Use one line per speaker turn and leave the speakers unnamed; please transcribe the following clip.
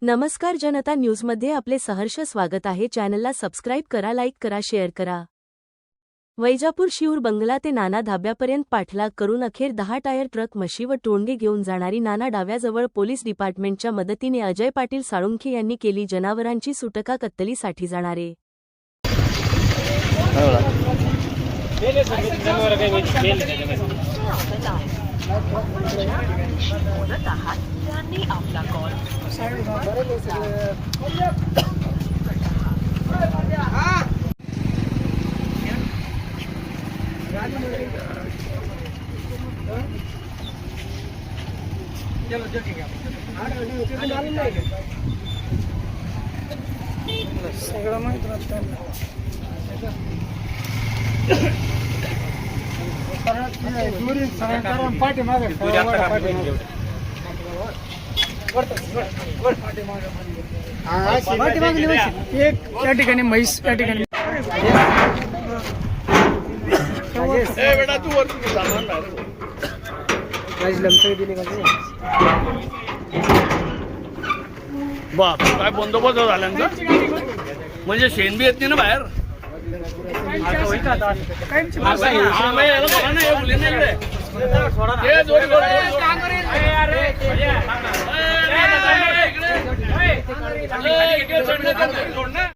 नमस्कार जनता न्यूजमध्ये आपले सहर्ष स्वागत आहे। चॅनलला सबस्क्राइब करा, लाईक करा, शेअर करा। वैजापूर शिऊर बंगला ते नाना धाब्यापर्यंत पाठलाग करून अखेर 10 टायर ट्रक म्हशी व टोणगे घेऊन जाणारी नाना डाव्याजवळ पोलीस डिपार्टमेंटच्या मदतीने अजय पाटील साळुंखे यांनी केली जनावरांची सुटका कत्तलीसाठी जाणारे
सगळं माहित राहतं पाठी मागे एक त्या ठिकाणी म्हैस त्या ठिकाणी
बेटा तू बाप काय बंदोबस्त झाल्यांचा म्हणजे शेणबी येत नाही ना बाहेर